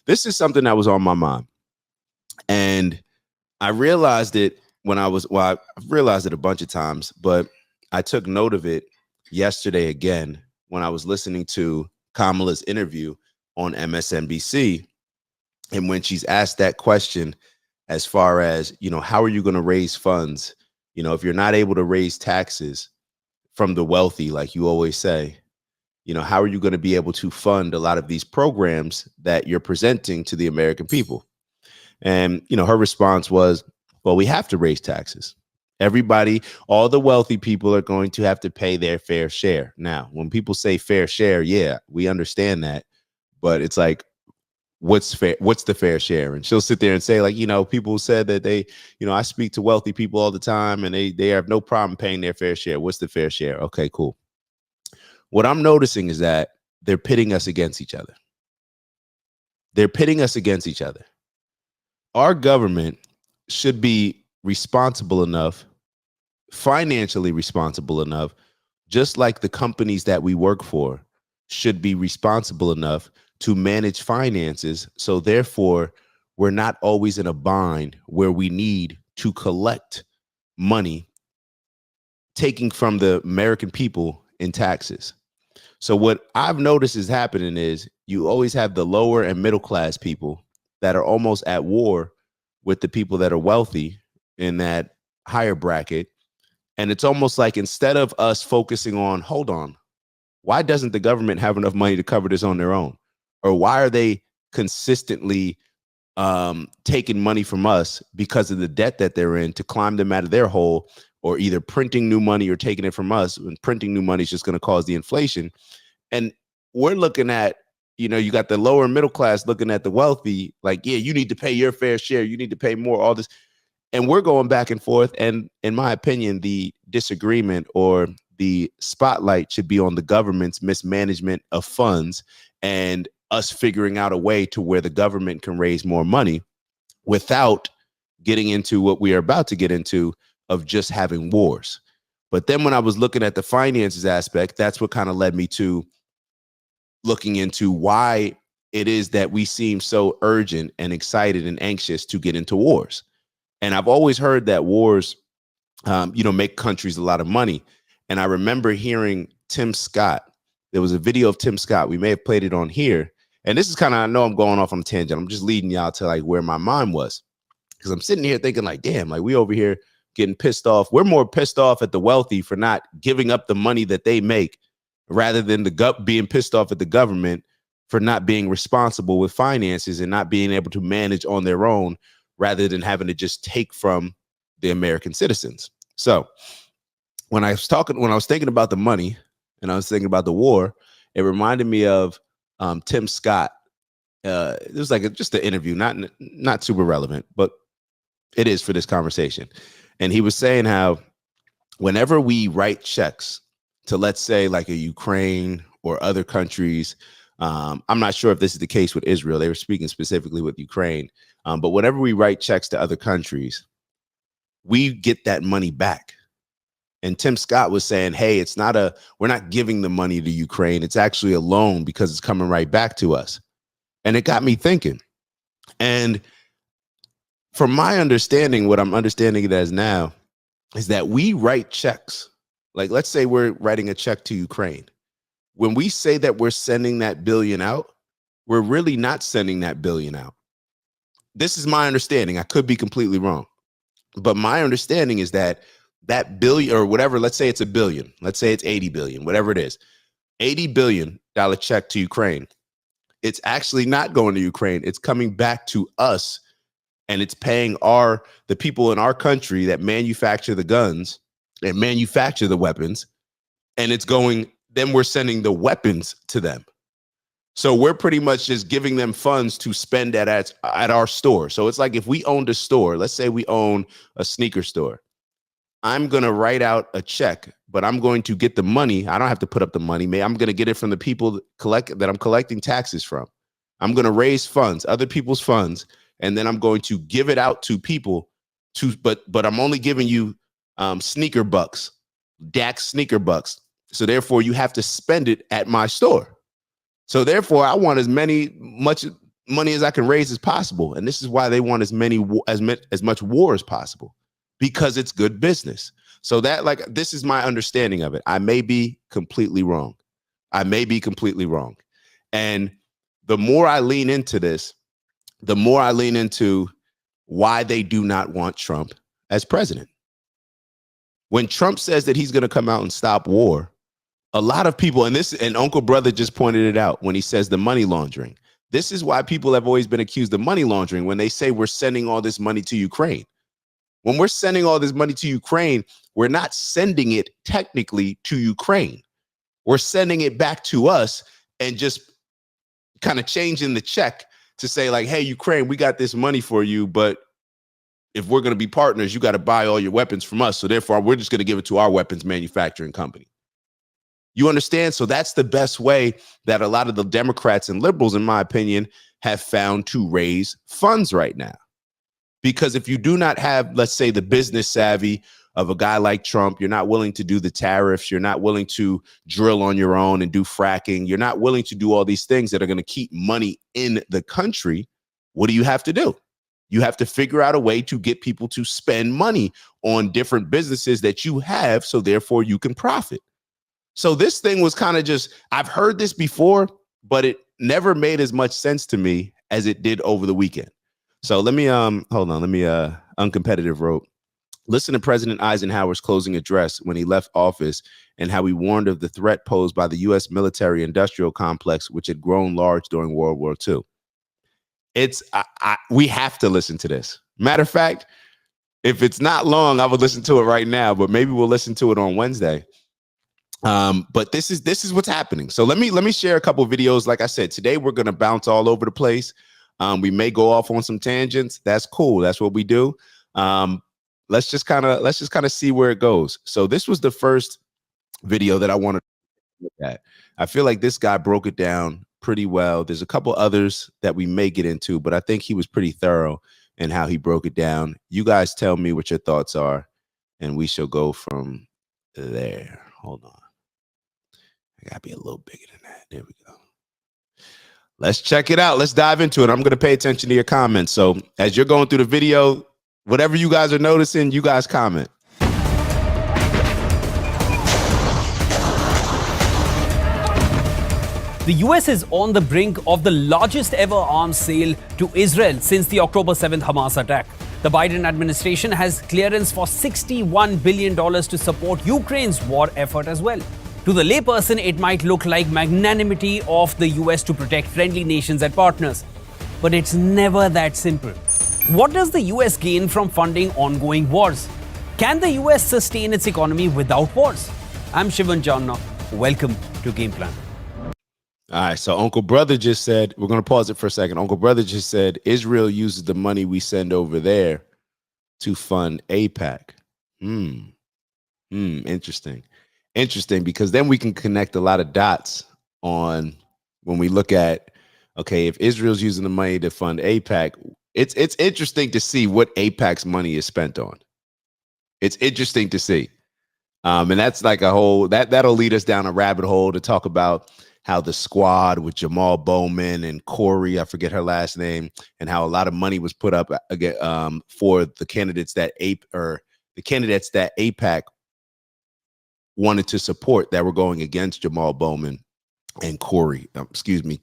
This is something that was on my mind. And I realized it when I've realized it a bunch of times, but I took note of it yesterday again when I was listening to Kamala's interview on MSNBC. And when she's asked that question, as far as, how are you going to raise funds? If you're not able to raise taxes from the wealthy, like you always say, how are you going to be able to fund a lot of these programs that you're presenting to the American people? And, her response was, well, we have to raise taxes. Everybody, all the wealthy people are going to have to pay their fair share. Now, when people say fair share, yeah, we understand that. But it's like, what's fair? What's the fair share? And she'll sit there and say, like, people said that they, I speak to wealthy people all the time and they have no problem paying their fair share. What's the fair share? Okay, cool. What I'm noticing is that they're pitting us against each other. They're pitting us against each other. Our government should be responsible enough, financially responsible enough, just like the companies that we work for should be responsible enough to manage finances. So therefore, we're not always in a bind where we need to collect money taking from the American people in taxes. So what I've noticed is happening is you always have the lower and middle class people that are almost at war with the people that are wealthy in that higher bracket. And it's almost like instead of us focusing on, hold on, why doesn't the government have enough money to cover this on their own? Or why are they consistently taking money from us because of the debt that they're in to climb them out of their hole, or either printing new money or taking it from us? And printing new money is just going to cause the inflation. And we're looking at, you got the lower middle class looking at the wealthy, like, yeah, you need to pay your fair share. You need to pay more, all this. And we're going back and forth. And in my opinion, the disagreement or the spotlight should be on the government's mismanagement of funds and us figuring out a way to where the government can raise more money without getting into what we are about to get into of just having wars. But then when I was looking at the finances aspect, that's what kind of led me to looking into why it is that we seem so urgent and excited and anxious to get into wars. And I've always heard that wars, make countries a lot of money. And I remember hearing Tim Scott. There was a video of Tim Scott. We may have played it on here. And this is kind of, I know I'm going off on a tangent. I'm just leading y'all to like where my mind was. Because I'm sitting here thinking like, damn, like we over here getting pissed off. We're more pissed off at the wealthy for not giving up the money that they make rather than being pissed off at the government for not being responsible with finances and not being able to manage on their own rather than having to just take from the American citizens. So when I was thinking about the money and I was thinking about the war, it reminded me of Tim Scott. It was like just an interview, not super relevant, but it is for this conversation. And he was saying how whenever we write checks to, let's say, like a Ukraine or other countries, I'm not sure if this is the case with Israel. They were speaking specifically with Ukraine. But whenever we write checks to other countries, we get that money back. And Tim Scott was saying, hey, we're not giving the money to Ukraine. It's actually a loan because it's coming right back to us. And it got me thinking. And from my understanding, what I'm understanding it as now is that we write checks. Like, let's say we're writing a check to Ukraine. When we say that we're sending that billion out, we're really not sending that billion out. This is my understanding. I could be completely wrong. But my understanding is that billion or whatever, let's say it's a billion, let's say it's 80 billion, whatever it is, $80 billion check to Ukraine. It's actually not going to Ukraine. It's coming back to us, and it's paying the people in our country that manufacture the guns and manufacture the weapons. And then we're sending the weapons to them. So we're pretty much just giving them funds to spend at our store. So it's like if we owned a store, let's say we own a sneaker store. I'm going to write out a check, but I'm going to get the money. I don't have to put up the money. I'm going to get it from the people that I'm collecting taxes from. I'm going to raise funds, other people's funds, and then I'm going to give it out to people but I'm only giving you sneaker bucks, Dax sneaker bucks. So therefore you have to spend it at my store. So therefore I want much money as I can raise as possible. And this is why they want as much war as possible, because it's good business. So that, like, this is my understanding of it. I may be completely wrong. And the more I lean into this, the more I lean into why they do not want Trump as president. When Trump says that he's going to come out and stop war, a lot of people, and Uncle Brother just pointed it out when he says the money laundering. This is why people have always been accused of money laundering when they say we're sending all this money to Ukraine. When we're sending all this money to Ukraine, we're not sending it technically to Ukraine. We're sending it back to us and just kind of changing the check to say, like, hey, Ukraine, we got this money for you, but if we're going to be partners, you got to buy all your weapons from us. So therefore, we're just going to give it to our weapons manufacturing company. You understand? So that's the best way that a lot of the Democrats and liberals, in my opinion, have found to raise funds right now. Because if you do not have, let's say, the business savvy of a guy like Trump, you're not willing to do the tariffs, you're not willing to drill on your own and do fracking, you're not willing to do all these things that are going to keep money in the country, what do you have to do? You have to figure out a way to get people to spend money on different businesses that you have, so therefore you can profit. So this thing was kind of just, I've heard this before, but it never made as much sense to me as it did over the weekend. So let me, hold on, let me, uncompetitive wrote, listen to President Eisenhower's closing address when he left office and how he warned of the threat posed by the U.S. military-industrial complex, which had grown large during World War II. We have to listen to this. Matter of fact, if it's not long, I would listen to it right now, but maybe we'll listen to it on Wednesday. But this is what's happening. So let me share a couple of videos. Like I said, today we're going to bounce all over the place. We may go off on some tangents. That's cool. That's what we do. Let's just kind of see where it goes. So this was the first video that I wanted to look at. I feel like this guy broke it down pretty well. There's a couple others that we may get into, but I think he was pretty thorough in how he broke it down. You guys tell me what your thoughts are, and we shall go from there. Hold on. I gotta be a little bigger than that. There we go. Let's check it out. Let's dive into it. I'm going to pay attention to your comments. So as you're going through the video, whatever you guys are noticing, you guys comment. The US is on the brink of the largest ever arms sale to Israel since the October 7th Hamas attack. The Biden administration has clearance for $61 billion to support Ukraine's war effort as well. To the layperson, it might look like magnanimity of the US to protect friendly nations and partners. But it's never that simple. What does the US gain from funding ongoing wars? Can the US sustain its economy without wars? I'm Shivan Janna. Welcome to Game Plan. All right, so Uncle Brother just said, we're going to pause it for a second. Uncle Brother just said, Israel uses the money we send over there to fund AIPAC. Interesting. Interesting, because then we can connect a lot of dots on when we look at, okay, if Israel's using the money to fund AIPAC, it's interesting to see what AIPAC's money is spent on. It's interesting to see. And that's like a whole, that'll lead us down a rabbit hole to talk about how the squad with Jamal Bowman and Corey, I forget her last name, and how a lot of money was put up for the candidates that AIPAC wanted to support that were going against Jamal Bowman and Corey.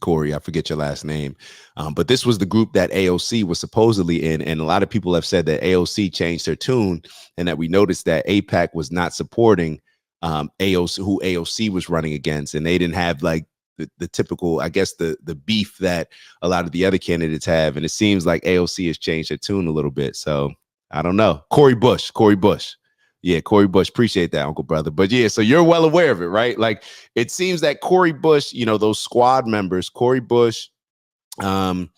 Corey, I forget your last name. But this was the group that AOC was supposedly in. And a lot of people have said that AOC changed her tune and that we noticed that AIPAC was not supporting AOC, who AOC was running against. And they didn't have like the typical, I guess, the beef that a lot of the other candidates have. And it seems like AOC has changed her tune a little bit. So I don't know. Corey Bush. Yeah, Corey Bush. Appreciate that, Uncle Brother. But yeah, so you're well aware of it, right? Like it seems that Corey Bush, you know, those squad members, Corey Bush and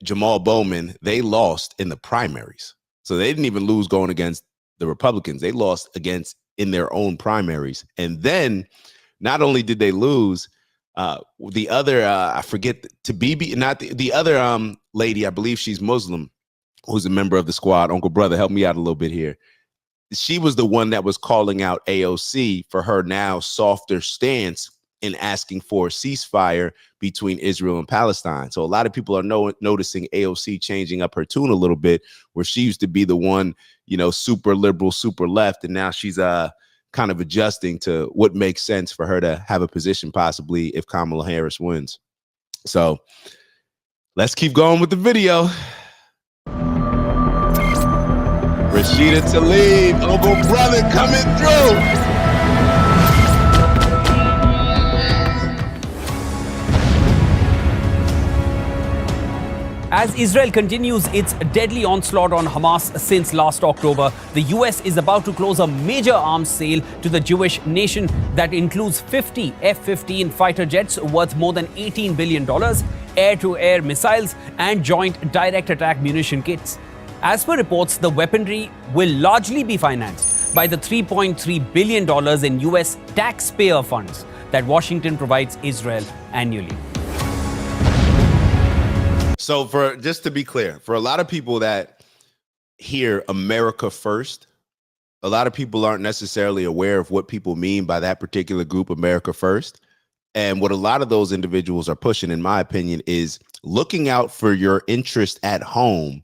Jamal Bowman, they lost in the primaries. So they didn't even lose going against the Republicans. They lost in their own primaries. And then not only did they lose, the other, I forget, Tabibi, not the other lady, I believe she's Muslim, who's a member of the squad. Uncle Brother, help me out a little bit here. She was the one that was calling out AOC for her now softer stance in asking for a ceasefire between Israel and Palestine. So a lot of people are noticing AOC changing up her tune a little bit, where she used to be the one, super liberal, super left, and now she's kind of adjusting to what makes sense for her to have a position possibly if Kamala Harris wins. So let's keep going with the video. Rashida Tlaib, Uncle Brother coming through. As Israel continues its deadly onslaught on Hamas since last October, the US is about to close a major arms sale to the Jewish nation that includes 50 F-15 fighter jets worth more than $18 billion, air-to-air missiles, and joint direct attack munition kits. As per reports, the weaponry will largely be financed by the $3.3 billion in US taxpayer funds that Washington provides Israel annually. So just to be clear, for a lot of people that hear America first, a lot of people aren't necessarily aware of what people mean by that particular group, America first. And what a lot of those individuals are pushing, in my opinion, is looking out for your interest at home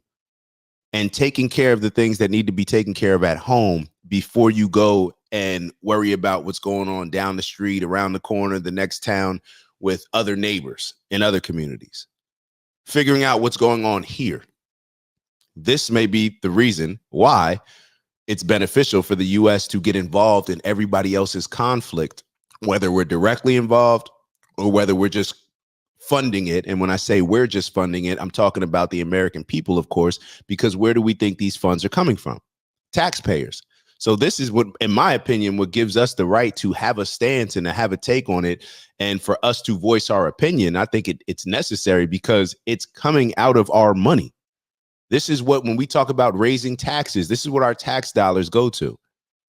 and taking care of the things that need to be taken care of at home before you go and worry about what's going on down the street, around the corner, the next town, with other neighbors in other communities. Figuring out what's going on here. This may be the reason why it's beneficial for the US to get involved in everybody else's conflict, whether we're directly involved or whether we're just funding it. And when I say we're just funding it, I'm talking about the American people, of course, because where do we think these funds are coming from? Taxpayers. So this is what, in my opinion, what gives us the right to have a stance and to have a take on it. And for us to voice our opinion, I think it's necessary because it's coming out of our money. This is what, when we talk about raising taxes, this is what our tax dollars go to.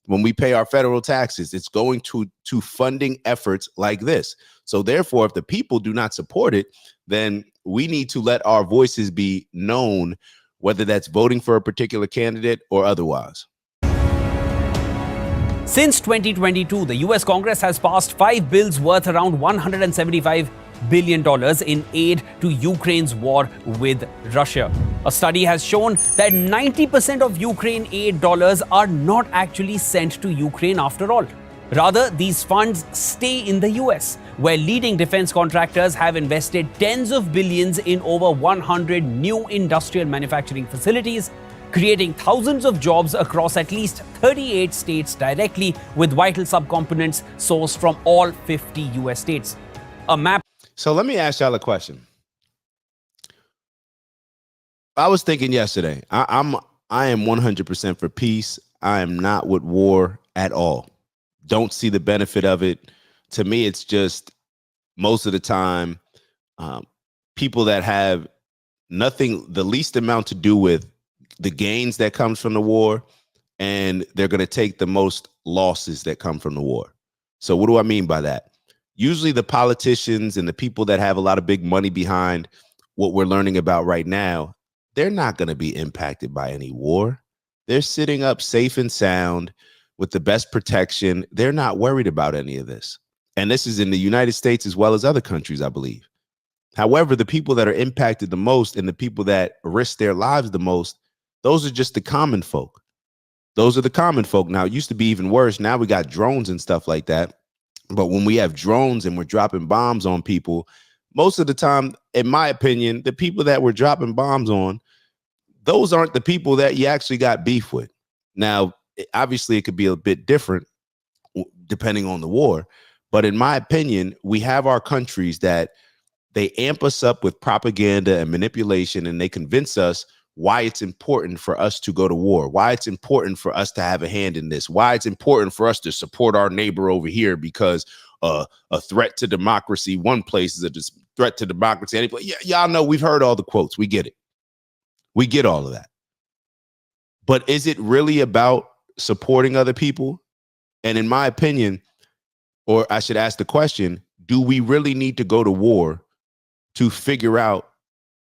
When we pay our federal taxes, it's going to funding efforts like this. So therefore, if the people do not support it, then we need to let our voices be known, whether that's voting for a particular candidate or otherwise. Since 2022, the US Congress has passed 5 bills worth around $175 billion in aid to Ukraine's war with Russia. A study has shown that 90% of Ukraine aid dollars are not actually sent to Ukraine after all. Rather, these funds stay in the US, where leading defense contractors have invested tens of billions in over 100 new industrial manufacturing facilities, creating thousands of jobs across at least 38 states directly, with vital subcomponents sourced from all 50 US states. A map. So let me ask y'all a question. I was thinking yesterday, I am 100% for peace. I am not with war at all. Don't see the benefit of it. To me, it's just most of the time people that have nothing, the least amount to do with the gains that comes from the war, and they're going to take the most losses that come from the war. So what do I mean by that? Usually the politicians and the people that have a lot of big money behind what we're learning about right now, they're not going to be impacted by any war. They're sitting up safe and sound with the best protection. They're not worried about any of this. And this is in the United States as well as other countries, I believe. However, the people that are impacted the most and the people that risk their lives the most, those are just the common folk. Those are the common folk. Now, it used to be even worse. Now we got drones and stuff like that. But when we have drones and we're dropping bombs on people, most of the time, in my opinion, the people that we're dropping bombs on, those aren't the people that you actually got beef with. Now, obviously, it could be a bit different depending on the war. But in my opinion, we have our countries that they amp us up with propaganda and manipulation, and they convince us why it's important for us to go to war, why it's important for us to have a hand in this, why it's important for us to support our neighbor over here, because a threat to democracy one place is a threat to democracy any place. Y'all know, we've heard all the quotes. We get it. We get all of that. But is it really about supporting other people? And in my opinion, or I should ask the question, do we really need to go to war to figure out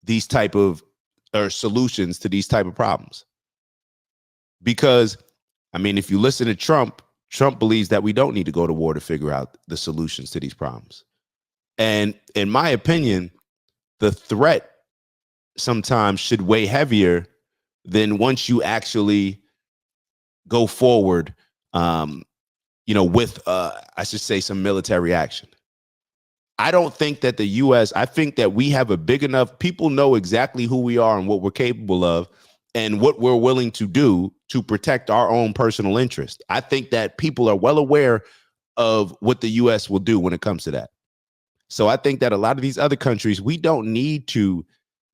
these type of solutions to these type of problems? Because, I mean, if you listen to Trump, Trump believes that we don't need to go to war to figure out the solutions to these problems. And in my opinion, the threat sometimes should weigh heavier than once you actually go forward, with, I should say, some military action. I don't think that the U.S., I think that we have a big enough, people know exactly who we are and what we're capable of and what we're willing to do to protect our own personal interest. I think that people are well aware of what the U.S. will do when it comes to that. So I think that a lot of these other countries, we don't need to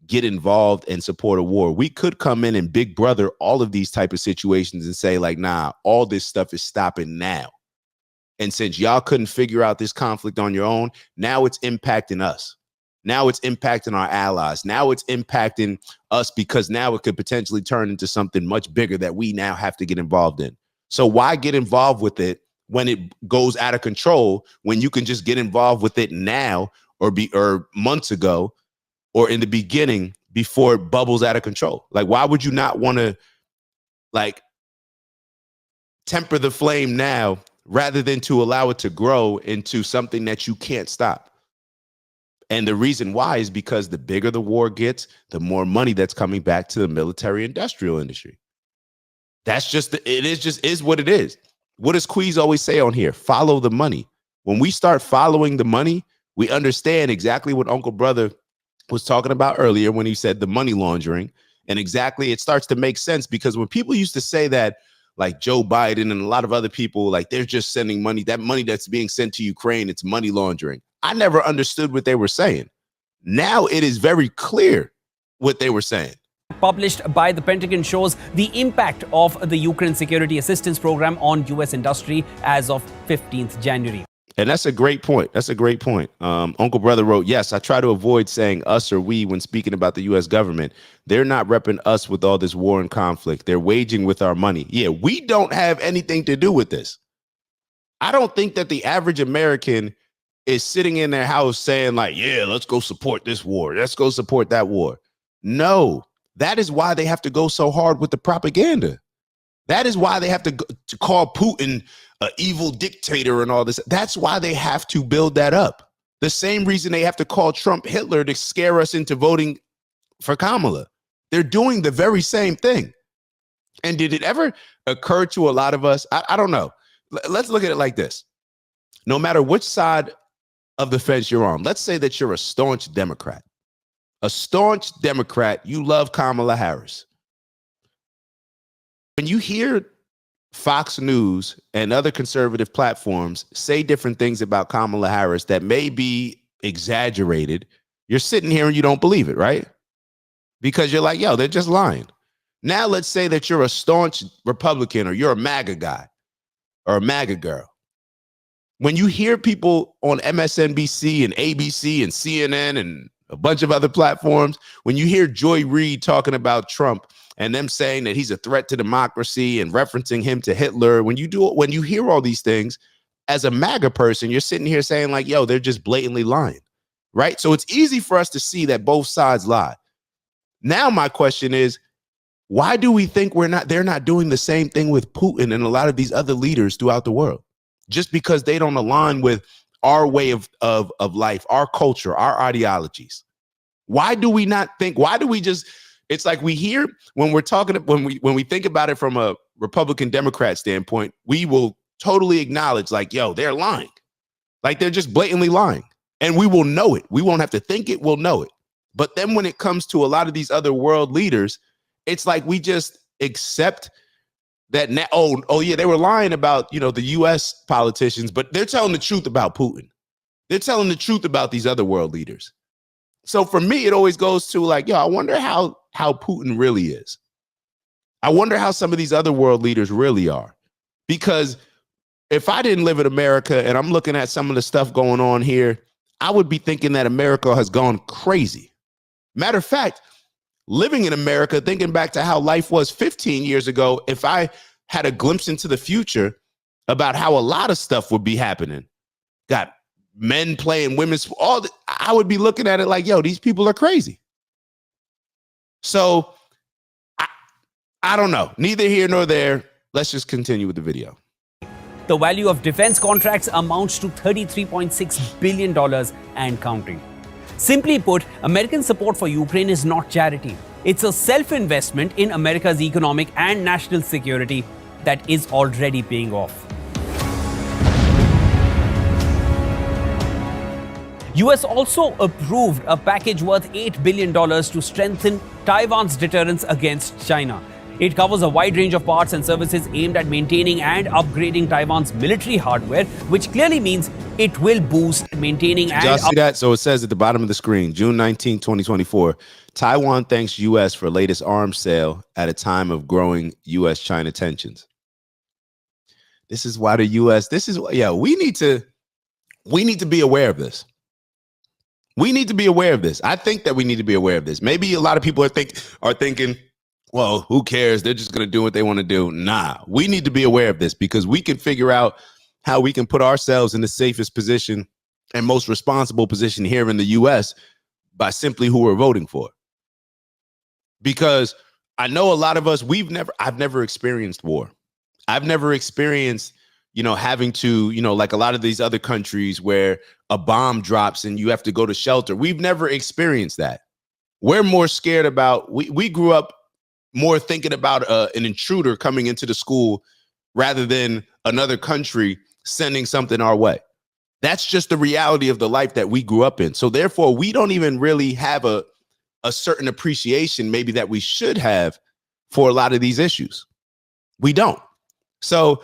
get involved and support a war. We could come in and big brother all of these type of situations and say like, nah, all this stuff is stopping now. And since y'all couldn't figure out this conflict on your own, now it's impacting us. Now it's impacting our allies. Now it's impacting us because now it could potentially turn into something much bigger that we now have to get involved in. So why get involved with it when it goes out of control, when you can just get involved with it now or months ago or in the beginning before it bubbles out of control? Like, why would you not want to like temper the flame now rather than to allow it to grow into something that you can't stop? And the reason why is because the bigger the war gets, the more money that's coming back to the military industrial industry. That's just, is what it is. What does Queez always say on here? Follow the money. When we start following the money, we understand exactly what Uncle Brother was talking about earlier when he said the money laundering. And exactly, it starts to make sense because when people used to say that, like Joe Biden and a lot of other people, like they're just sending money, that money that's being sent to Ukraine, it's money laundering. I never understood what they were saying. Now it is very clear what they were saying. Published by the Pentagon shows the impact of the Ukraine Security Assistance Program on U.S. industry as of 15th January. And that's a great point. That's a great point. Uncle Brother wrote, yes, I try to avoid saying us or we when speaking about the U.S. government. They're not repping us with all this war and conflict. They're waging with our money. Yeah, we don't have anything to do with this. I don't think that the average American is sitting in their house saying like, yeah, let's go support this war. Let's go support that war. No, that is why they have to go so hard with the propaganda. That is why they have to call Putin an evil dictator and all this. That's why they have to build that up. The same reason they have to call Trump Hitler to scare us into voting for Kamala. They're doing the very same thing. And did it ever occur to a lot of us? I don't know. Let's look at it like this. No matter which side of the fence you're on, let's say that you're a staunch Democrat. A staunch Democrat, you love Kamala Harris. When you hear Fox News and other conservative platforms say different things about Kamala Harris that may be exaggerated, you're sitting here and you don't believe it, right? Because you're like, yo, they're just lying. Now let's say that you're a staunch Republican or you're a MAGA guy or a MAGA girl. When you hear people on MSNBC and ABC and CNN and a bunch of other platforms, when you hear Joy Reid talking about Trump and them saying that he's a threat to democracy and referencing him to Hitler, when you hear all these things, as a MAGA person, you're sitting here saying like, yo, they're just blatantly lying, right? So it's easy for us to see that both sides lie. Now my question is, why do we think they're not doing the same thing with Putin and a lot of these other leaders throughout the world? Just because they don't align with our way of life, our culture, our ideologies. Why do we not think, why do we just, it's like we hear when we're talking, when we think about it from a Republican Democrat standpoint, we will totally acknowledge like, yo, they're lying. Like they're just blatantly lying. And we will know it. We won't have to think it, we'll know it. But then when it comes to a lot of these other world leaders, it's like we just accept that now, oh yeah, they were lying about, the US politicians, but they're telling the truth about Putin. They're telling the truth about these other world leaders. So for me, it always goes to like, yo, I wonder how Putin really is. I wonder how some of these other world leaders really are. Because if I didn't live in America and I'm looking at some of the stuff going on here, I would be thinking that America has gone crazy. Matter of fact, living in America, thinking back to how life was 15 years ago, if I had a glimpse into the future about how a lot of stuff would be happening, got men playing women's, I would be looking at it like, yo, these people are crazy. So I don't know. Neither here nor there. Let's just continue with the video. the value of defense contracts amounts to $33.6 billion and counting. Simply put, American support for Ukraine is not charity. It's a self-investment in America's economic and national security that is already paying off. US also approved a package worth $8 billion to strengthen Taiwan's deterrence against China. It covers a wide range of parts and services aimed at maintaining and upgrading Taiwan's military hardware, which clearly means it will boost maintaining and... Y'all see that? So it says at the bottom of the screen, June 19, 2024, Taiwan thanks U.S. for latest arms sale at a time of growing U.S.-China tensions. This is why the U.S. We need to be aware of this. We need to be aware of this. I think that we need to be aware of this. Maybe a lot of people are thinking, well, who cares? They're just going to do what they want to do. Nah, we need to be aware of this because we can figure out how we can put ourselves in the safest position and most responsible position here in the U.S. by simply who we're voting for. Because I know a lot of us, I've never experienced war. I've never experienced, having to, like a lot of these other countries where a bomb drops and you have to go to shelter. We've never experienced that. We're more scared about, we grew up more thinking about an intruder coming into the school rather than another country sending something our way. That's just the reality of the life that we grew up in. So therefore, we don't even really have a certain appreciation maybe that we should have for a lot of these issues. We don't. So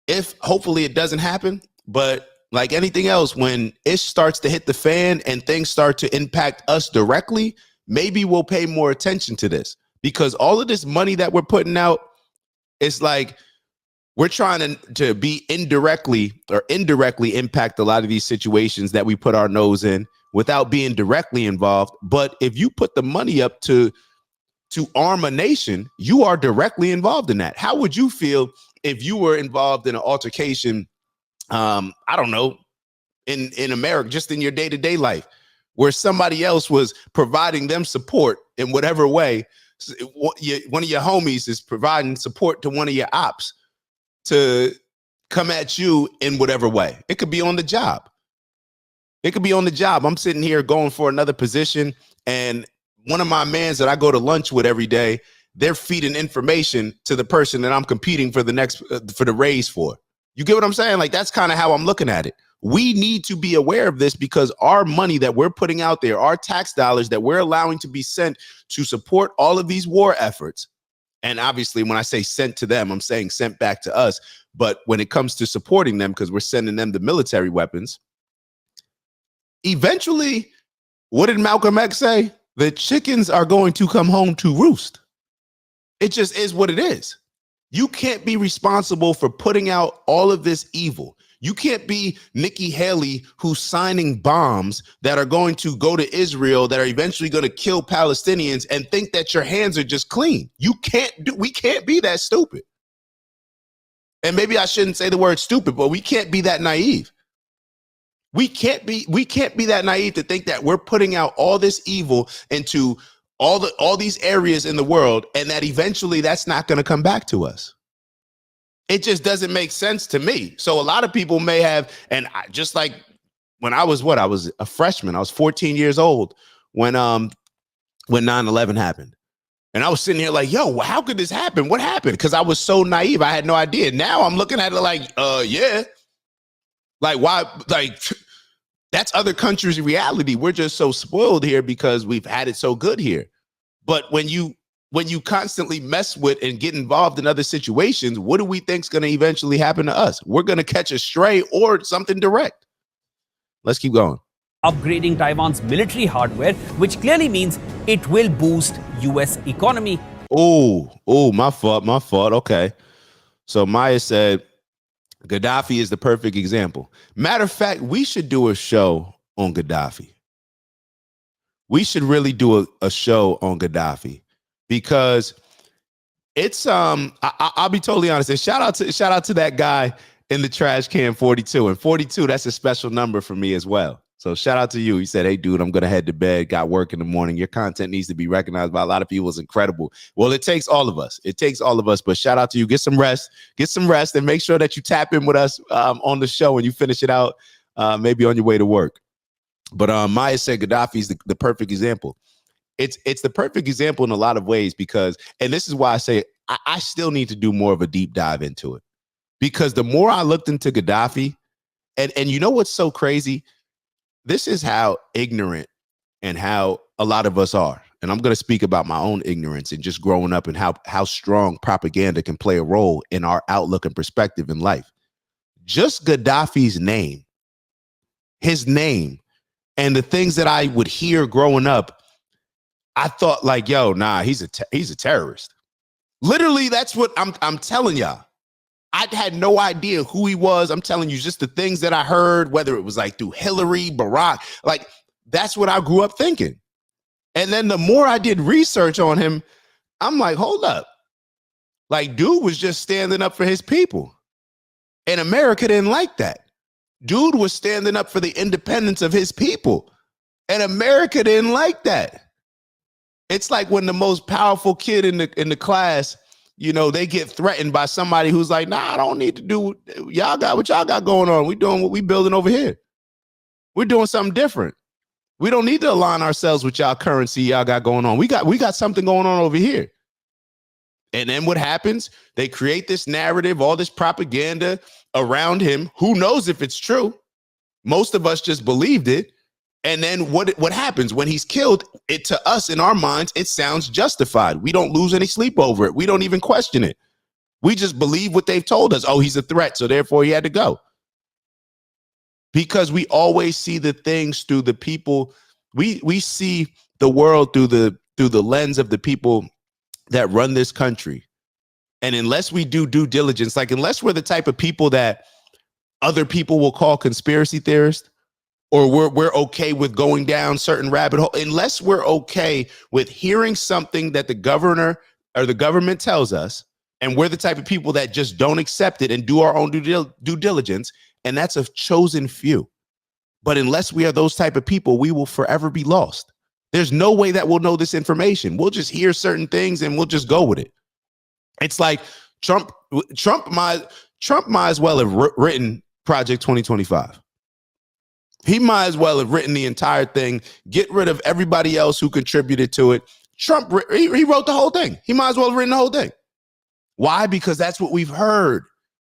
if hopefully it doesn't happen, but like anything else, when it starts to hit the fan and things start to impact us directly, maybe we'll pay more attention to this, because all of this money that we're putting out, it's like we're trying to be indirectly impact a lot of these situations that we put our nose in without being directly involved. But if you put the money up to arm a nation, you are directly involved in that. How would you feel if you were involved in an altercation, I don't know, in America, just in your day-to-day life, where somebody else was providing them support in whatever way? One of your homies is providing support to one of your ops to come at you in whatever way. It could be on the job. I'm sitting here going for another position, and one of my mans that I go to lunch with every day, they're feeding information to the person that I'm competing for the raise for. You get what I'm saying? Like, that's kind of how I'm looking at it. We need to be aware of this because our money that we're putting out there, our tax dollars that we're allowing to be sent to support all of these war efforts. And obviously, when I say sent to them, I'm saying sent back to us. But when it comes to supporting them, because we're sending them the military weapons, eventually, what did Malcolm X say? The chickens are going to come home to roost. It just is what it is. You can't be responsible for putting out all of this evil. You can't be Nikki Haley, who's signing bombs that are going to go to Israel, that are eventually going to kill Palestinians, and think that your hands are just clean. We can't be that stupid. And maybe I shouldn't say the word stupid, but we can't be that naive. We can't be that naive to think that we're putting out all this evil into all these areas in the world, and that eventually that's not going to come back to us. It just doesn't make sense to me. So a lot of people may have, and just like when I was a freshman, I was 14 years old when 9/11 happened. And I was sitting here like, yo, how could this happen? What happened? Because I was so naive. I had no idea. Now I'm looking at it like, yeah. Like, why? Like, that's other countries' reality. We're just so spoiled here because we've had it so good here. But when you constantly mess with and get involved in other situations, what do we think is going to eventually happen to us? We're going to catch a stray or something direct. Let's keep going. Upgrading Taiwan's military hardware, which clearly means it will boost US economy. Oh, my fault. Okay. So Maya said, Gaddafi is the perfect example. Matter of fact, we should do a show on Gaddafi. We should really do a show on Gaddafi because it's I'll be totally honest. And shout out to that guy in the trash can 42. And 42, that's a special number for me as well. So shout out to you. He said, hey, dude, I'm going to head to bed. Got work in the morning. Your content needs to be recognized by a lot of people. It's incredible. Well, it takes all of us. It takes all of us. But shout out to you. Get some rest. And make sure that you tap in with us on the show and you finish it out maybe on your way to work. But Maya said Gaddafi is the perfect example. It's the perfect example in a lot of ways because, and this is why I say I still need to do more of a deep dive into it. Because the more I looked into Gaddafi, and you know what's so crazy? This is how ignorant and how a lot of us are. And I'm going to speak about my own ignorance and just growing up and how strong propaganda can play a role in our outlook and perspective in life. Just Gaddafi's name, his name, and the things that I would hear growing up, I thought like, yo, nah, he's a terrorist. Literally, that's what I'm telling y'all. I had no idea who he was. I'm telling you, just the things that I heard, whether it was like through Hillary, Barack, like that's what I grew up thinking. And then the more I did research on him, I'm like, hold up. Like, dude was just standing up for his people. And America didn't like that. Dude was standing up for the independence of his people. And America didn't like that. It's like when the most powerful kid in the class, you know, they get threatened by somebody who's like, nah, I don't need to do, y'all got what y'all got going on. We doing what we building over here. We're doing something different. We don't need to align ourselves with y'all currency y'all got going on. We got something going on over here. And then what happens? They create this narrative, all this propaganda around him. Who knows if it's true? Most of us just believed it. And then what happens when he's killed? It to us in our minds, it sounds justified. We don't lose any sleep over it. We don't even question it. We just believe what they've told us. Oh, he's a threat, so therefore he had to go. Because we always see the things through the people. We see the world through the lens of the people that run this country. And unless we do due diligence, like unless we're the type of people that other people will call conspiracy theorists, or we're okay with going down certain rabbit hole, unless we're okay with hearing something that the governor or the government tells us, and we're the type of people that just don't accept it and do our own due diligence, and that's a chosen few. But unless we are those type of people, we will forever be lost. There's no way that we'll know this information. We'll just hear certain things and we'll just go with it. It's like Trump might as well have written Project 2025. He might as well have written the entire thing, get rid of everybody else who contributed to it. Trump, he wrote the whole thing. He might as well have written the whole thing. Why? Because that's what we've heard.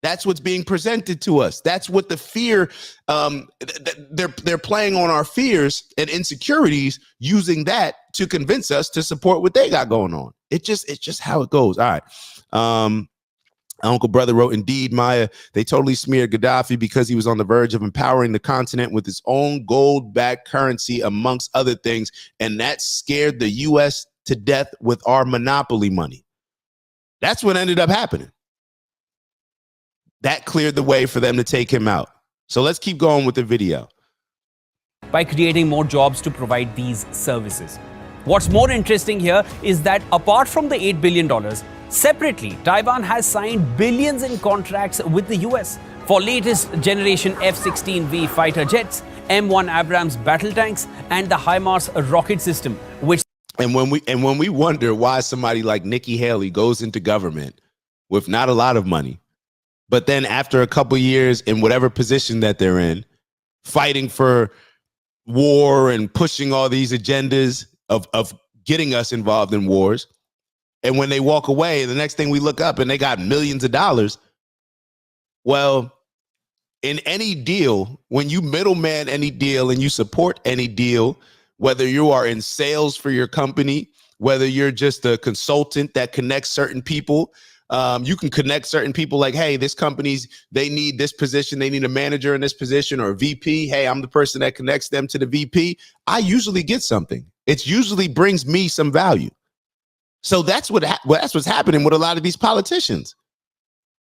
That's what's being presented to us. That's what the fear, they're playing on our fears and insecurities, using that to convince us to support what they got going on. It's just how it goes. All right. Uncle Brother wrote, indeed, Maya, they totally smeared Gaddafi because he was on the verge of empowering the continent with his own gold-backed currency, amongst other things. And that scared the U.S. to death with our monopoly money. That's what ended up happening. That cleared the way for them to take him out. So let's keep going with the video. By creating more jobs to provide these services. What's more interesting here is that apart from the $8 billion, separately, Taiwan has signed billions in contracts with the US for latest generation F-16V fighter jets, M1 Abrams battle tanks, and the HIMARS rocket system, which. And when we wonder why somebody like Nikki Haley goes into government with not a lot of money, but then after a couple years in whatever position that they're in, fighting for war and pushing all these agendas of getting us involved in wars. And when they walk away, the next thing we look up and they got millions of dollars. Well, in any deal, when you middleman any deal and you support any deal, whether you are in sales for your company, whether you're just a consultant that connects certain people, you can connect certain people like, hey, this company's, they need this position. They need a manager in this position or a VP. Hey, I'm the person that connects them to the VP. I usually get something. It usually brings me some value. So that's what's happening with a lot of these politicians.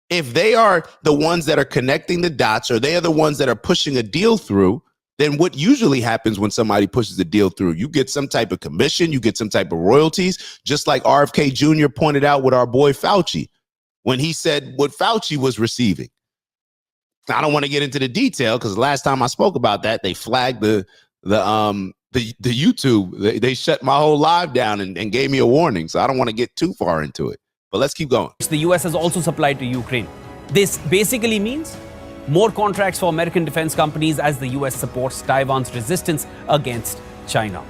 If they are the ones that are connecting the dots, or they are the ones that are pushing a deal through, then what usually happens when somebody pushes a deal through, you get some type of commission, you get some type of royalties, just like RFK Jr. pointed out with our boy Fauci, when he said what Fauci was receiving. I don't want to get into the detail because last time I spoke about that, they flagged the YouTube. They shut my whole live down and gave me a warning. So I don't want to get too far into it. But let's keep going. The US has also supplied to Ukraine. This basically means more contracts for American defense companies as the US supports Taiwan's resistance against China.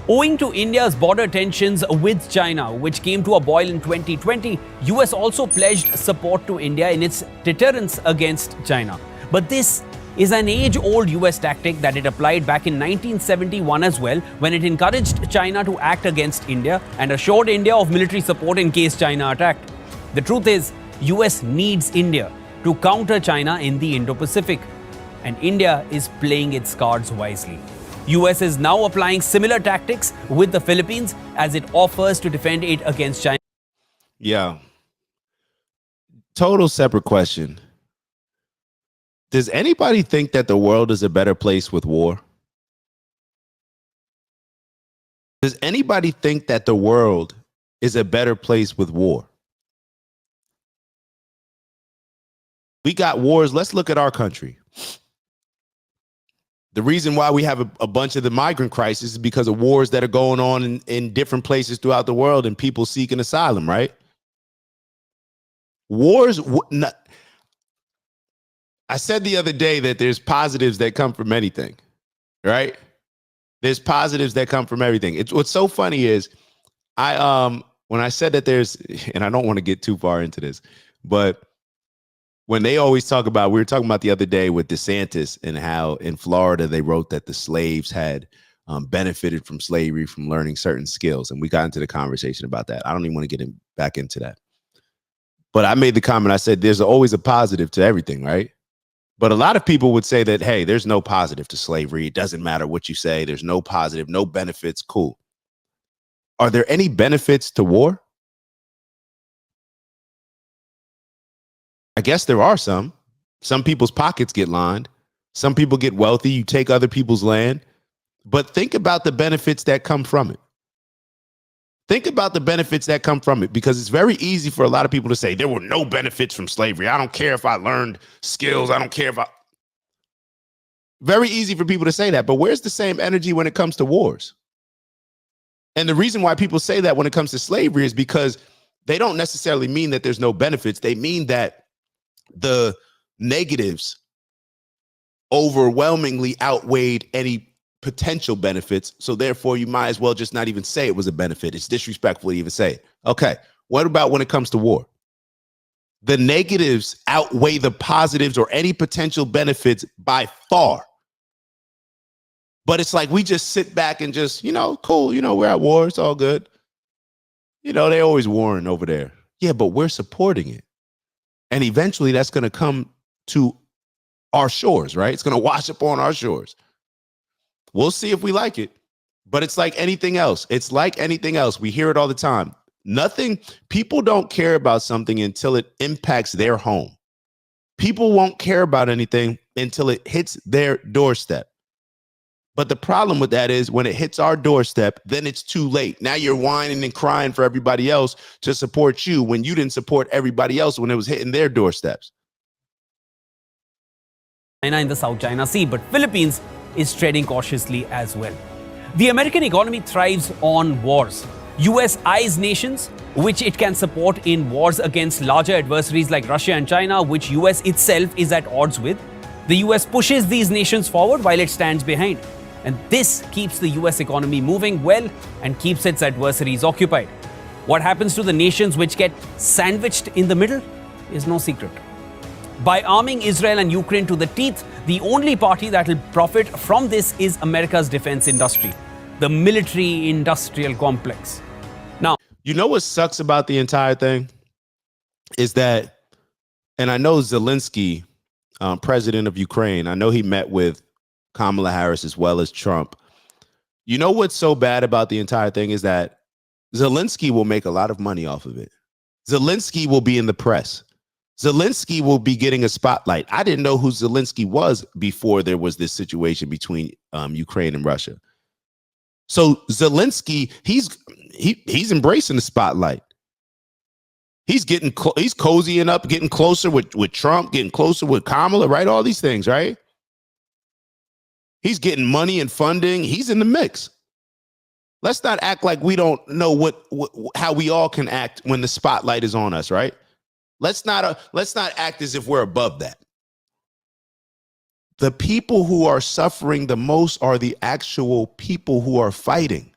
Owing to India's border tensions with China, which came to a boil in 2020, US also pledged support to India in its deterrence against China. But this is an age-old US tactic that it applied back in 1971 as well, when it encouraged China to act against India and assured India of military support in case China attacked. The truth is, US needs India to counter China in the Indo-Pacific, and India is playing its cards wisely. US is now applying similar tactics with the Philippines as it offers to defend it against China. Yeah. Total separate question. Does anybody think that the world is a better place with war? Does anybody think that the world is a better place with war? We got wars. Let's look at our country. The reason why we have a bunch of the migrant crisis is because of wars that are going on in different places throughout the world and people seeking asylum, right? Wars. I said the other day that there's positives that come from anything, right? There's positives that come from everything. It's what's so funny is when I said that there's, and I don't want to get too far into this, but when they always talk about, we were talking about the other day with DeSantis and how in Florida they wrote that the slaves had benefited from slavery, from learning certain skills. And we got into the conversation about that. I don't even want to get back into that. But I made the comment, I said, there's always a positive to everything, right? But a lot of people would say that, hey, there's no positive to slavery. It doesn't matter what you say. There's no positive, no benefits. Cool. Are there any benefits to war? I guess there are some. Some people's pockets get lined. Some people get wealthy. You take other people's land. But think about the benefits that come from it. Think about the benefits that come from it, because it's very easy for a lot of people to say there were no benefits from slavery. I don't care if I learned skills. I don't care if I. Very easy for people to say that. But where's the same energy when it comes to wars? And the reason why people say that when it comes to slavery is because they don't necessarily mean that there's no benefits. They mean that the negatives overwhelmingly outweighed any potential benefits. So therefore, you might as well just not even say it was a benefit. It's disrespectful to even say it. Okay. What about when it comes to war? The negatives outweigh the positives or any potential benefits by far. But it's like we just sit back and just, cool, we're at war. It's all good. They're always warring over there. Yeah, but we're supporting it. And eventually that's going to come to our shores, right? It's going to wash up on our shores. We'll see if we like it. But it's like anything else. It's like anything else. We hear it all the time. People don't care about something until it impacts their home. People won't care about anything until it hits their doorstep. But the problem with that is when it hits our doorstep, then it's too late. Now you're whining and crying for everybody else to support you when you didn't support everybody else when it was hitting their doorsteps. China in the South China Sea, but Philippines is treading cautiously as well. The American economy thrives on wars. US eyes nations which it can support in wars against larger adversaries like Russia and China, which US itself is at odds with. The US pushes these nations forward while it stands behind. And this keeps the US economy moving well and keeps its adversaries occupied. What happens to the nations which get sandwiched in the middle is no secret. By arming Israel and Ukraine to the teeth, the only party that will profit from this is America's defense industry, the military-industrial complex. Now, you know what sucks about the entire thing is that, and I know Zelensky, president of Ukraine, I know he met with Kamala Harris as well as Trump. You know what's so bad about the entire thing is that Zelensky will make a lot of money off of it. Zelensky will be in the press. Zelensky will be getting a spotlight. I didn't know who Zelensky was before there was this situation between Ukraine and Russia. So Zelensky, he's embracing the spotlight. He's he's cozying up, getting closer with Trump, getting closer with Kamala, right? All these things, right? He's getting money and funding. He's in the mix. Let's not act like we don't know how we all can act when the spotlight is on us, right? Let's not act as if we're above that. The people who are suffering the most are the actual people who are fighting.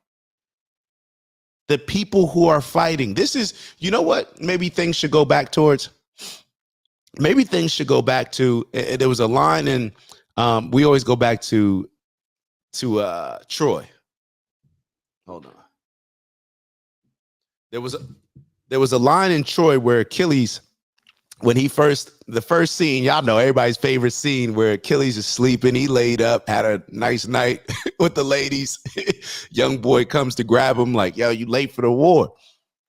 The people who are fighting. This is, you know what? Maybe things should go back towards. Maybe things should go back to. There was a line in. We always go back to Troy. Hold on. There was a line in Troy where Achilles, when the first scene, y'all know everybody's favorite scene where Achilles is sleeping. He laid up, had a nice night with the ladies. Young boy comes to grab him like, yo, you late for the war.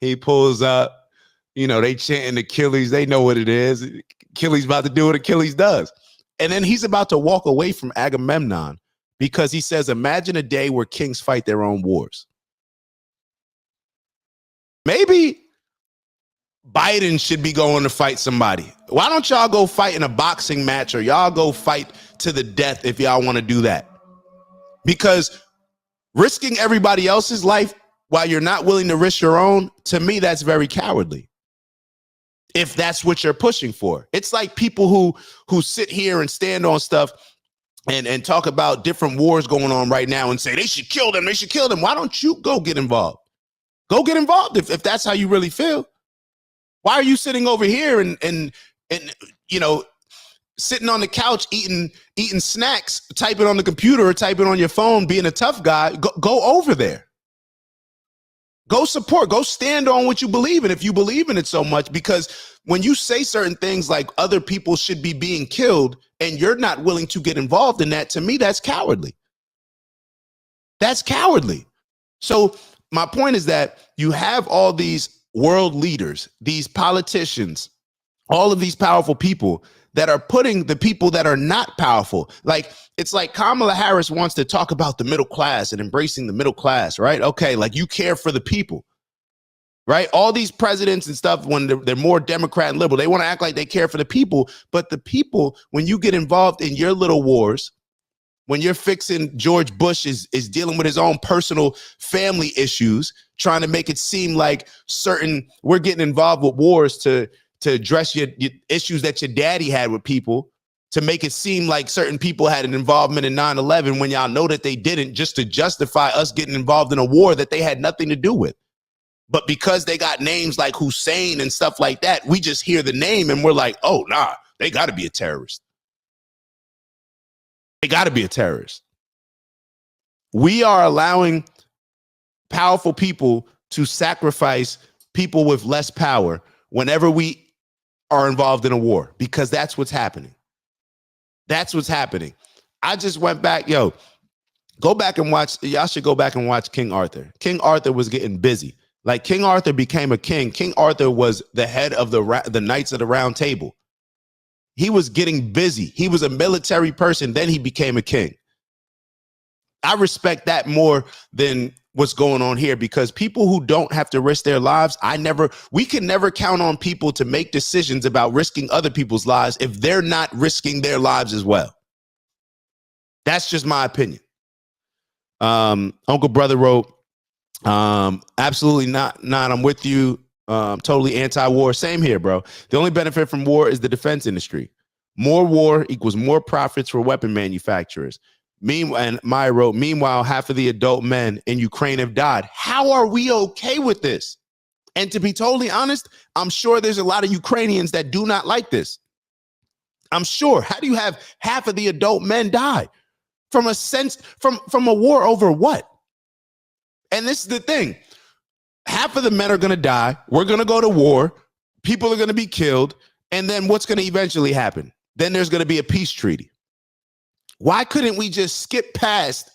He pulls up, they chanting Achilles. They know what it is. Achilles about to do what Achilles does. And then he's about to walk away from Agamemnon because he says, imagine a day where kings fight their own wars. Maybe Biden should be going to fight somebody. Why don't y'all go fight in a boxing match, or y'all go fight to the death if y'all want to do that? Because risking everybody else's life while you're not willing to risk your own, to me, that's very cowardly. If that's what you're pushing for. It's like people who sit here and stand on stuff and talk about different wars going on right now and say they should kill them. They should kill them. Why don't you go get involved? Go get involved if that's how you really feel. Why are you sitting over here and sitting on the couch eating snacks, typing on the computer or typing on your phone, being a tough guy? Go over there. Go support. Go stand on what you believe in if you believe in it so much. Because when you say certain things like other people should be being killed and you're not willing to get involved in that, to me, that's cowardly. That's cowardly. So my point is that you have all these world leaders, these politicians, all of these powerful people that are putting the people that are not powerful. Like, it's like Kamala Harris wants to talk about the middle class and embracing the middle class, right? Okay, like you care for the people, right? All these presidents and stuff, when they're more Democrat and liberal, they want to act like they care for the people. But the people, when you get involved in your little wars, when you're fixing George Bush is dealing with his own personal family issues, trying to make it seem like we're getting involved with wars to address your issues that your daddy had with people, to make it seem like certain people had an involvement in 9/11 when y'all know that they didn't, just to justify us getting involved in a war that they had nothing to do with. But because they got names like Hussein and stuff like that, we just hear the name and we're like, oh, nah, they got to be a terrorist. They got to be a terrorist. We are allowing powerful people to sacrifice people with less power whenever we are involved in a war, because that's what's happening. That's what's happening. I just went back, go back and watch. Y'all should go back and watch King Arthur. King Arthur was getting busy. Like, King Arthur became a king. King Arthur was the head of the Knights of the Round Table. He was getting busy. He was a military person. Then he became a king. I respect that more than what's going on here, because people who don't have to risk their lives, we can never count on people to make decisions about risking other people's lives if they're not risking their lives as well. That's just my opinion. Uncle Brother wrote, absolutely not. I'm with you. Totally anti-war. Same here, bro. The only benefit from war is the defense industry. More war equals more profits for weapon manufacturers. Meanwhile, half of the adult men in Ukraine have died. How are we okay with this? And to be totally honest, I'm sure there's a lot of Ukrainians that do not like this. I'm sure. How do you have half of the adult men die from a war over what? And this is the thing. Half of the men are going to die. We're going to go to war. People are going to be killed. And then what's going to eventually happen? Then there's going to be a peace treaty. Why couldn't we just skip past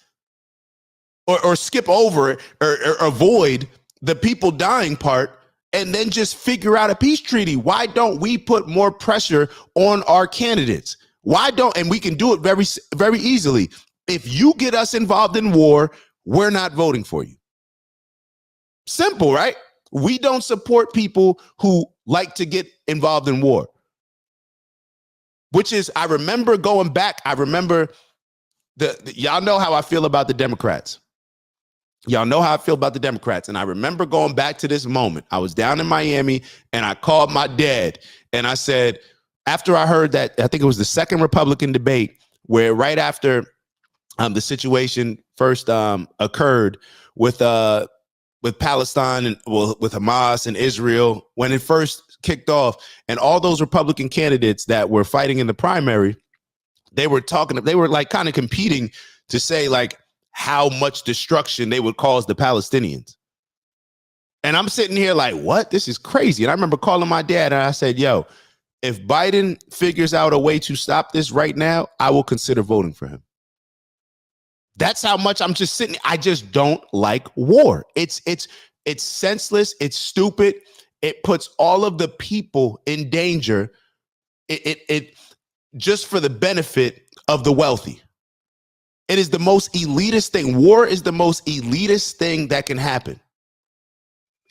or skip over or avoid the people dying part and then just figure out a peace treaty? Why don't we put more pressure on our candidates? And we can do it very, very easily. If you get us involved in war, we're not voting for you. Simple, right? We don't support people who like to get involved in war. Which is, I remember going back, I remember y'all know how I feel about the Democrats. Y'all know how I feel about the Democrats. And I remember going back to this moment. I was down in Miami and I called my dad and I said, after I heard that, I think it was the second Republican debate where right after the situation first occurred with Palestine and with Hamas and Israel, when it first kicked off, and all those Republican candidates that were fighting in the primary, they were like kind of competing to say like how much destruction they would cause the Palestinians. And I'm sitting here like, what? This is crazy. And I remember calling my dad and I said, yo, if Biden figures out a way to stop this right now, I will consider voting for him. That's how much I'm just sitting. I just don't like war. It's senseless. It's stupid. It puts all of the people in danger. It just for the benefit of the wealthy. It is the most elitist thing. War is the most elitist thing that can happen.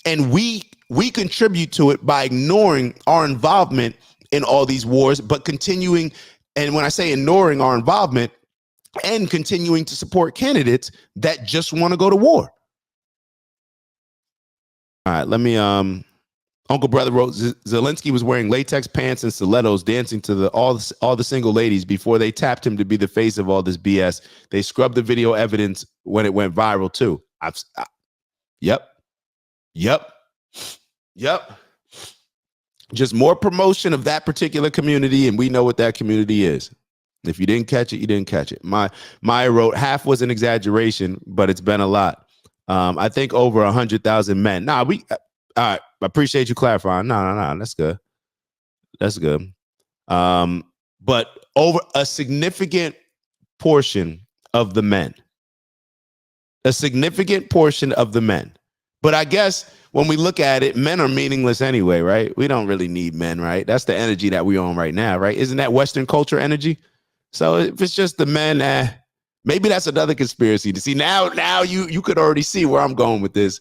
And we contribute to it by ignoring our involvement in all these wars, but continuing, and when I say ignoring our involvement, and continuing to support candidates that just want to go to war. All right, let me Uncle Brother wrote, Zelensky was wearing latex pants and stilettos dancing to all the single ladies before they tapped him to be the face of all this BS. They scrubbed the video evidence when it went viral too. Yep. Just more promotion of that particular community, and we know what that community is. If you didn't catch it, you didn't catch it. Maya wrote, half was an exaggeration, but it's been a lot. I think over 100,000 men. All right, I appreciate you clarifying. No, that's good. That's good. But over a significant portion of the men. A significant portion of the men. But I guess when we look at it, men are meaningless anyway, right? We don't really need men, right? That's the energy that we're on right now, right? Isn't that Western culture energy? So if it's just the men, maybe that's another conspiracy to see. Now you could already see where I'm going with this.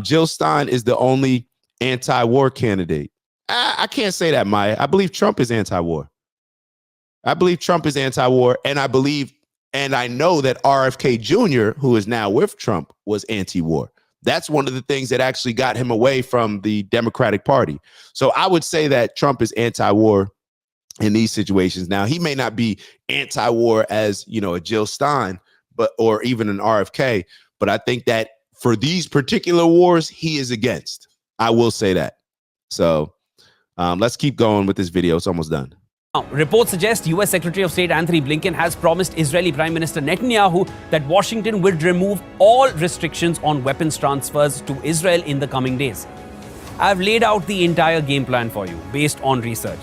Jill Stein is the only anti-war candidate. I can't say that, Maya. I believe Trump is anti-war. I believe Trump is anti-war, and I know that RFK Jr., who is now with Trump, was anti-war. That's one of the things that actually got him away from the Democratic Party. So I would say that Trump is anti-war in these situations. Now, he may not be anti-war as, a Jill Stein, or even an RFK, but I think that for these particular wars, he is against. I will say that. So let's keep going with this video. It's almost done. Now, reports suggest US Secretary of State Anthony Blinken has promised Israeli Prime Minister Netanyahu that Washington will remove all restrictions on weapons transfers to Israel in the coming days. I've laid out the entire game plan for you based on research.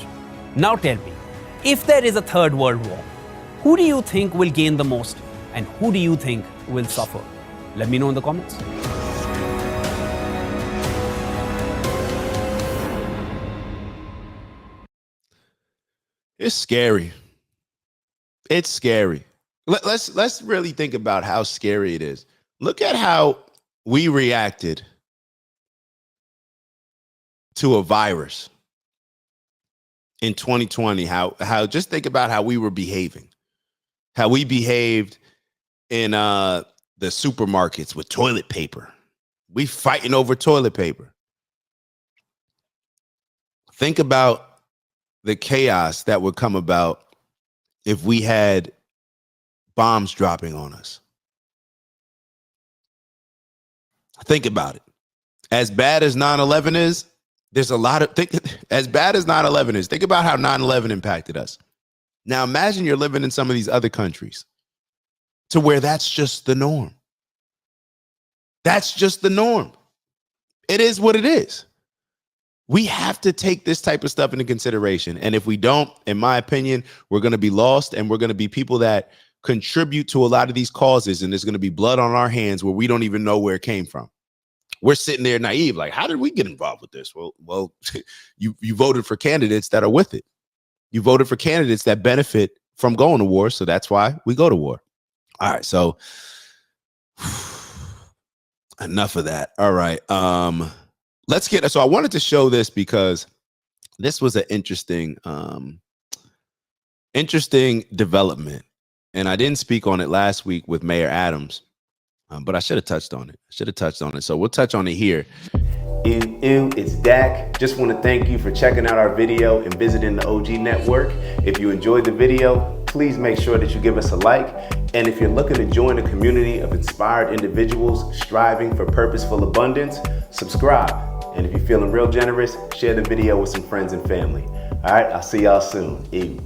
Now tell me, if there is a third world war, who do you think will gain the most and who do you think will suffer? Let me know in the comments. It's scary. It's scary. Let's really think about how scary it is. Look at how we reacted to a virus in 2020. How just think about how we were behaving. How we behaved in the supermarkets with toilet paper. We fighting over toilet paper. Think about the chaos that would come about if we had bombs dropping on us. Think about it. As bad as 9/11 is, there's a lot of as bad as 9/11 is. Think about how 9/11 impacted us. Now imagine you're living in some of these other countries to where that's just the norm. That's just the norm. It is what it is. We have to take this type of stuff into consideration. And if we don't, in my opinion, we're going to be lost, and we're going to be people that contribute to a lot of these causes. And there's going to be blood on our hands where we don't even know where it came from. We're sitting there naive. Like, how did we get involved with this? Well, you voted for candidates that are with it. You voted for candidates that benefit from going to war. So that's why we go to war. All right. So enough of that. All right. So I wanted to show this because this was an interesting development, and I didn't speak on it last week with Mayor Adams, but I should have touched on it. So we'll touch on it here. Ew, it's Dak. Just want to thank you for checking out our video and visiting the OG Network. If you enjoyed the video, please make sure that you give us a like. And if you're looking to join a community of inspired individuals striving for purposeful abundance, subscribe. And if you're feeling real generous, share the video with some friends and family. All right, I'll see y'all soon. Ew.